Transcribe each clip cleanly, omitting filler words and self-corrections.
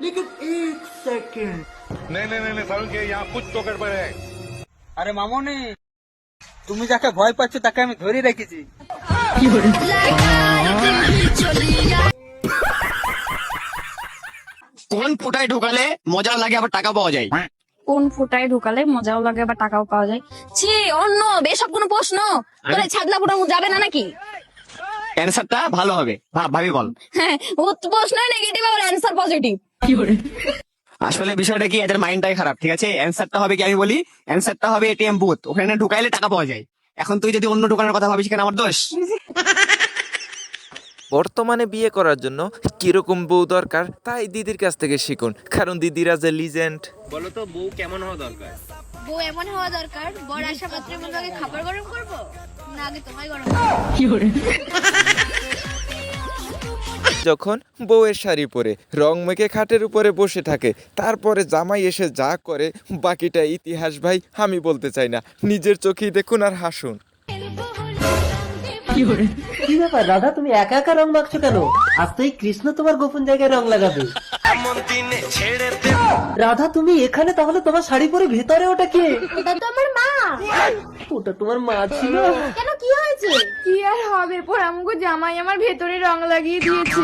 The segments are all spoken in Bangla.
लेकिन एक सेकंड। नहीं नहीं नहीं सारुण के यहाँ कुछ तो गड़बड़ है। আরে মামনি, তুমি যাকে ভয় পাচ্ছ তাকে আমি ধরে রেখেছি। কোন ফুটায় ঢোকালে মজা লাগে আবার টাকা পাওয়া যায়? কোন ফুটায় ঢুকালে মজাও লাগে বা টাকাও পাওয়া যায়? ছি, অন্য এসব কোনো প্রশ্ন? তোরা ছাগলা ফুটানো যাবে না নাকি? অ্যান্সারটা ভালো হবে, ভাবি বল। হ্যাঁ, ও প্রশ্নই নেগেটিভ আর অ্যান্সার পজিটিভ। আসলে বিষয়টা কি, এদের মাইন্ডটাই খারাপ, ঠিক আছে? অ্যান্সারটা হবে কি আমি বলি, অ্যান্সারটা হবে এটিএম বুথ, ওখানে ঢুকাইলে টাকা পাওয়া যায়। এখন তুই যদি অন্য দোকানের কথা ভাবিস, কেন আমার দোষ? বর্তমানে বিয়ে করার জন্য কিরকম বউ দরকার তাই দিদির কাছ থেকে শিখুন, কারণ দিদিরা যে লিজেন্ড। বলো তো বউ কেমন হওয়া দরকার? বউ এমন হওয়া দরকার, বর আসা পাত্রের মধ্যে আগে খাবার গরম করবো না আগে তোমায় গরম? যখন বউয়ের শাড়ি পরে রং মেখে খাটের উপরে বসে থাকে, তারপরে জামাই এসে যা করে বাকিটা ইতিহাস ভাই, আমি বলতে চাই না, নিজের চোখেই দেখুন আর হাসুন। কি ব্যাপার রাধা, তুমি একা একা রং মাখছো কেন? আজ তো এই কৃষ্ণ তোমার গোপন জায়গায় রং লাগাবে। রাধা তুমি এখানে, তাহলে তোমার শাড়ি পরে ভেতরে ওটা কে? ওটা তো আমার মা। ওটা তোমার মা ছিল? কেন, কি হয়েছে? কি আর হবে, পোড়ামুখো জামাই আমার ভেতরে রং লাগিয়ে দিয়েছে।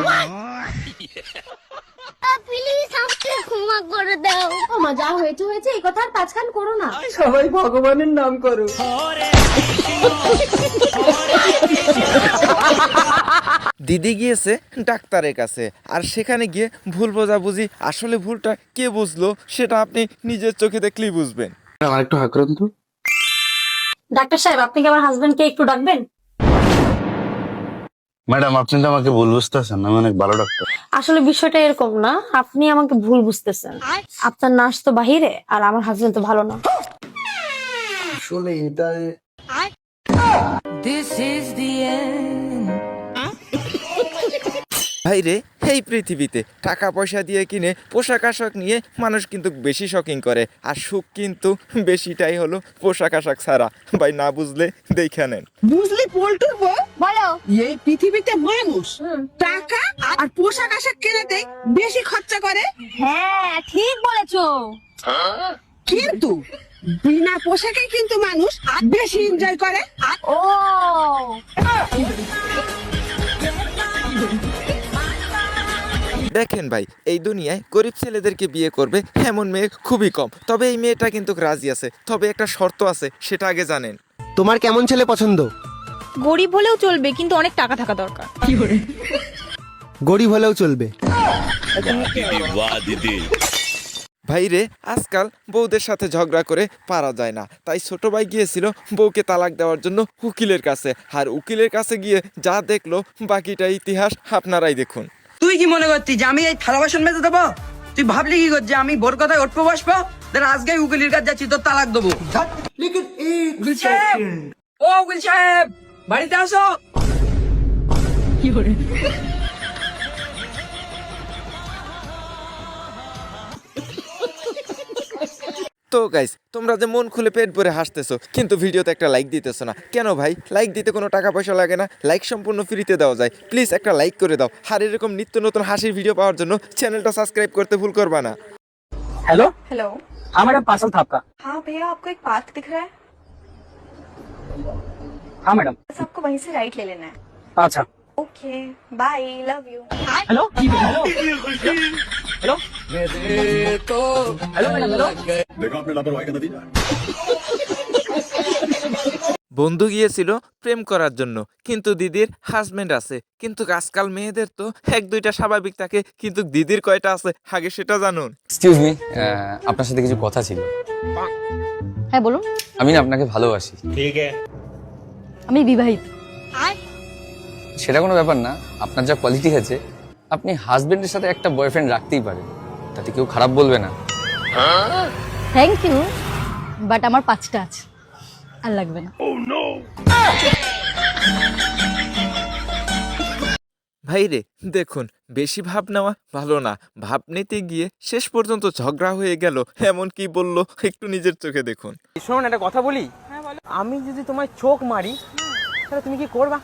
প্লিজ আমাকে ক্ষমা করে দাও। ও মা, যা হয়েছে হয়েছে, এই কথা আর পাঁচখান করো না। সবাই ভগবানের নাম করো। দিদি গিয়েছে ডাক্তারের কাছে, আর সেখানে গিয়ে ভুল বোঝাবুঝি, আসলে ভুলটা কে বুঝলো সেটা আপনি নিজের চোখে দেখলেই বুঝবেন। আমার একটু হাত করুন তো। ডাক্তার সাহেব, আপনি কি আমার হাজবেন্ডকে একটু ডাকবেন? ম্যাডাম আপনি তো আমাকে ভুল বুঝতেছেন, আমি অনেক ভালো ডাক্তার। আসলে বিষয়টা এরকম না, আপনি আমাকে ভুল বুঝতেছেন। আপনার নার্স তো বাহিরে আর আমার হাজবেন্ড তো ভালো না। আসলে এটা ভাই রে, এই পৃথিবীতে টাকা পয়সা দিয়ে কিনে পোশাক আশাক নিয়ে মানুষ কিন্তু বেশি শপিং করে, আর সুখ কিন্তু বেশিটাই হলো পোশাক আশাক ছাড়া। ভাই না বুঝলে দেখে নেন। বুঝলি পল্টুর বউ, বলো। এই পৃথিবীতে মানুষ টাকা আর পোশাক আশাক কিনেতে বেশি খরচা করে, হ্যাঁ ঠিক বলেছো, কিন্তু বিনা পোশাকে কিন্তু মানুষ বেশি এনজয় করে। ও দেখেন ভাই, এই দুনিয়ায় গরিব ছেলেদেরকে বিয়ে করবে এমন মেয়ে খুবই কম, তবে এই মেয়েটা কিন্তু রাজি আছে, তবে একটা শর্ত আছে, সেটা আগে জানেন। তোমার কেমন ছেলে পছন্দ? গরিব হলেও চলবে, কিন্তু অনেক টাকা থাকা দরকার। গরিব হলেও চলবে। ভাই রে, আজকাল বউদের সাথে ঝগড়া করে পারা যায় না, তাই ছোট ভাই গিয়েছিল বউকে তালাক দেওয়ার জন্য উকিলের কাছে, আর উকিলের কাছে গিয়ে যা দেখলো বাকিটা ইতিহাস আপনারাই দেখুন। তুই কি মনে করতি যে আমি এই থালা বাসন মেজে দেবো? তুই ভাবলি কি করছি আমি বোর কথায় উঠবো বসবো? দেন আজকেই উকিলের কাছে যাচ্ছি, তোর তালাক দেবো। लेकिन एक উকিল সাহেব, सेकंड। ও উকিল সাহেব, বাড়িতে আসো। তো গাইস, তোমরা যে মন খুলে পেট ভরে হাসতেছো, কিন্তু ভিডিওতে একটা লাইক দিতেছো না কেন ভাই? লাইক দিতে কোনো টাকা পয়সা লাগে না, লাইক সম্পূর্ণ ফ্রিতে দেওয়া যায়। প্লিজ একটা লাইক করে দাও, আর এরকম নিত্য নতুন হাসির ভিডিও পাওয়ার জন্য চ্যানেলটা সাবস্ক্রাইব করতে ভুল করবা না। Hello hello. हाँ मैडम, पार्सल था आपका। हाँ भैया, आपको एक पार्क दिख रहा है, हाँ मैडम। बस आपको वहीं से राइट ले लेना है। अच्छा। Okay bye, love you. Hello hello hello hello madam, hello. বন্ধু গিয়েছিল প্রেম করার জন্য, কিন্তু দিদির হাজবেন্ড আছে। কিন্তু আজকাল মেয়েদের তো এক দুইটা স্বাভাবিক থাকে, কিন্তু দিদির কয়টা আছে আগে সেটা জানুন। এক্সকিউজ মি, আপনার সাথে কিছু কথা ছিল। হ্যাঁ বলুন। আমি না আপনাকে ভালোবাসি। আমি বিবাহিত। সেটা কোনো ব্যাপার না, আপনার যা কোয়ালিটি আছে আপনি হাজবেন্ডের সাথে একটা বয়ফ্রেন্ড রাখতেই পারেন, তাতে কেউ খারাপ বলবে না। থ্যাংক ইউ, বাট আমার 5টা আছে, আর লাগবে না। ভাই রে, দেখুন বেশি ভাব নেওয়া ভালো না, ভাব নিতে গিয়ে শেষ পর্যন্ত ঝগড়া হয়ে গেল। এমন কি বললো একটু নিজের চোখে দেখুন। শোন, একটা কথা বলি, আমি যদি তোমায় চোখ মারি তাহলে তুমি কি করবা?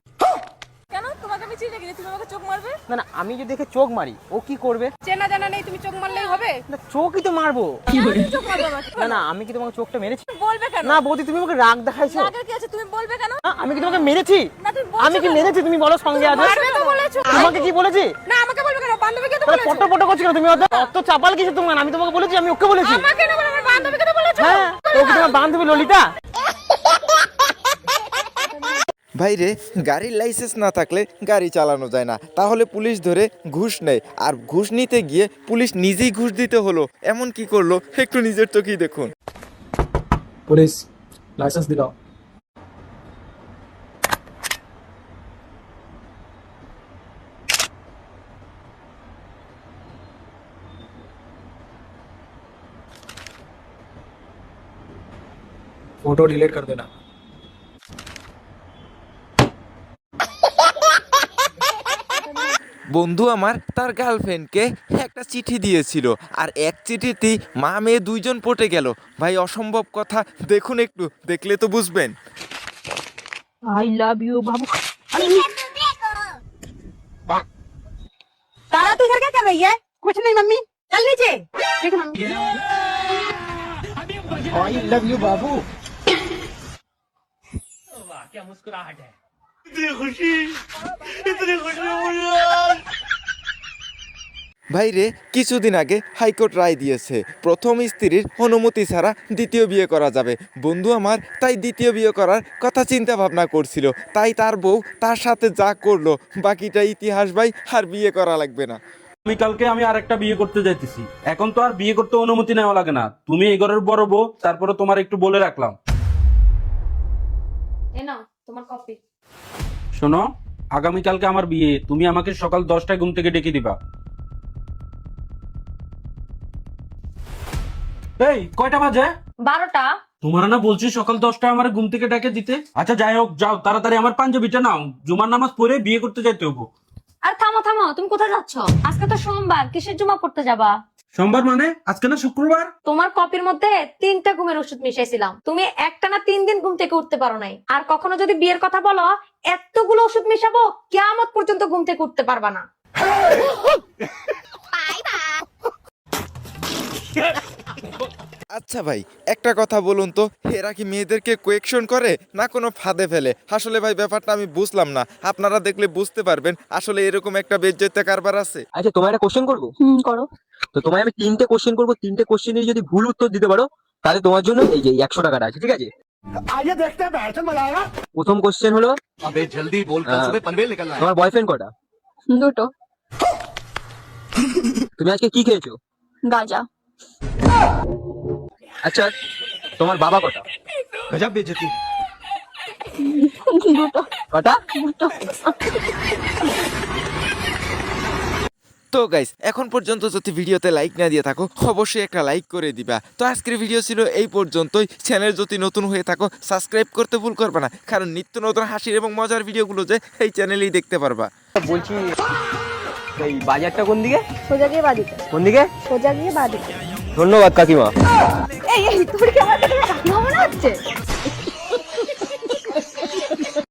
কেন, তোমাকে আমি বলেছি নাকি যে তুমি আমাকে চোখ মারবে? না না, আমি যদি দেখে চোখ মারি ও কি করবে? চেনা জানা নেই, তুমি চোখ মারলেই হবে? না, চোখই তো মারবো। তুমি চোখ মারবে আমাকে? না না, আমি কি তোমাকে চোখটা মেরেছি? তুমি বলবে কেন? না বৌদি, তুমি আমাকে রাগ দেখাইছো। রাগের কি আছে, তুমি বলবে কেন? না, আমি কি তোমাকে মেরেছি? না, তুমি বলছো আমি কি কেন? মেরেছি তুমি বলো সঙ্গে আজ? মারবে তো বলেছো। তোমাকে কি বলেছি? না, আমাকে বলবে কেন? বান্ধবীকে তো তাহলে বলেছো। ফটো ফটো করছো কেন তুমি? অত চাপাল কিছু তোমার? আমি তোমাকে বলেছি, আমি ওকে বলেছি। আমাকে না বলে আমার বান্ধবীকে তো বলেছো। হ্যাঁ, ও কি তোমার বান্ধবী ললিতা? ভাইরে, গাড়ির লাইসেন্স না থাকলে গাড়ি চালানো যায় না, তাহলে পুলিশ ধরে ঘুষ নেয়, আর ঘুষ নিতে গিয়ে পুলিশ নিজেই ঘুষ দিতে হলো। এমন কি করলো একটু নিজের চোখেই দেখুন। পুলিশ লাইসেন্স দিলাও। फोटो डिलीट कर देना। বন্ধু আমার তার গার্লফ্রেন্ডকে একটা চিঠি দিয়েছিল, আর এক চিঠিতেই মা মেয়ে দুইজন পটে গেল। ভাই অসম্ভব কথা, দেখুন একটু, দেখলে তো বুঝবেন। I love you बाबू। तारा तू इधर क्या कर रही है? कुछ नहीं मम्मी, चल नीचे। ठीक है मम्मी। I love you बाबू। ভাইরে, কিছুদিন আগে হাইকোর্ট রায় দিয়েছে প্রথম স্ত্রীর অনুমতি ছাড়া দ্বিতীয় বিয়ে করা যাবে। বন্ধু আমার তাই দ্বিতীয় বিয়ে করার কথা চিন্তা ভাবনা করছিল, তাই তার বউ তার সাথে যা করলো বাকিটা ইতিহাস ভাই, আর বিয়ে করা লাগবে না। আমি কালকে আরেকটা বিয়ে করতে যাইতেছি, এখন তো আর বিয়ে করতে অনুমতি নেওয়া লাগে না। তুমি এই ঘরের বড় বউ, তারপরে তোমার একটু বলে রাখলাম। এই নাও তোমার কপি। শোনো, আগামীকালকে আমার বিয়ে, তুমি আমাকে সকাল 10টায় ঘুম থেকে ডেকে দিবা। এই কয়টা বাজে? 12টা। তোমার না বলছি সকাল 10টায় আমার ঘুম থেকে ডেকে দিতে। আচ্ছা যাই হোক, যাও তাড়াতাড়ি আমার পাঞ্জাবিটা নাও, জুমার নামাজ পড়ে বিয়ে করতে যাইতে হবো। আর থামো থামো, তুমি কোথায় যাচ্ছ? আজকে তো সোমবার, কিসের জুমা পড়তে যাবা? সোমবার মানে আজকে না শুক্রবার? তোমার কপির মধ্যে 3টা ঘুমের ওষুধ মিশাইছিলাম, তুমি একটানা 3 দিন ঘুম থেকে উঠতে পারো নাই। আর কখনো যদি বিয়ের কথা বলো, এতগুলো ওষুধ মিশাবো কিয়ামত পর্যন্ত ঘুম থেকে উঠতে পারবা না। আচ্ছা ভাই, একটা কথা বলুন তো, এরা কি মেয়েদেরকে কোয়েকশন করে না কোনো ফাঁদে ফেলে? আসলে ভাই ব্যাপারটা আমি বুঝলাম না, আপনারা দেখলে বুঝতে পারবেন আসলে এরকম একটা বেজ্জতে কারবার আছে। আচ্ছা, তোমার একটা কোশ্চেন করবো। করো। তো তোমায় আমি 3টে কোশ্চেন করবো, 3টে কোশ্চেনের যদি ভুল উত্তর দিতে পারো তাহলে তোমার জন্য এই যে 100 টাকাটা আছে, ঠিক আছে? প্রথম কোশ্চেন হলো, जल्दी बोल, कल सुबह पनवेल निकलना है। তোমার বয়ফ্রেন্ড কটা? 2টো। তুমি আজকে কি খেয়েছো? গাজা। আচ্ছা, তোমার বাবা কটা? गजब बेइज्जती। 2টো। কটা? 2টো। তো গাইস, এখন পর্যন্ত যদি ভিডিওতে লাইক না দিয়ে থাকো অবশ্যই একটা লাইক করে দিবা। তো আজকের ভিডিও ছিল এই পর্যন্তই। চ্যানেল যদি নতুন হয়ে থাকো সাবস্ক্রাইব করতে ভুল করবে না, কারণ নিত্য নতুন হাসির এবং মজার ভিডিওগুলো যে এই চ্যানেলেই দেখতে পারবা। বলছি, এই বাজারটা কোন দিকে? সোজা গিয়ে বাদিকে। কোন দিকে? সোজা গিয়ে বাদিকে। ধন্যবাদ কাকিমা। এই তোর কি আমার কাছে কাকিমা মনে হচ্ছে?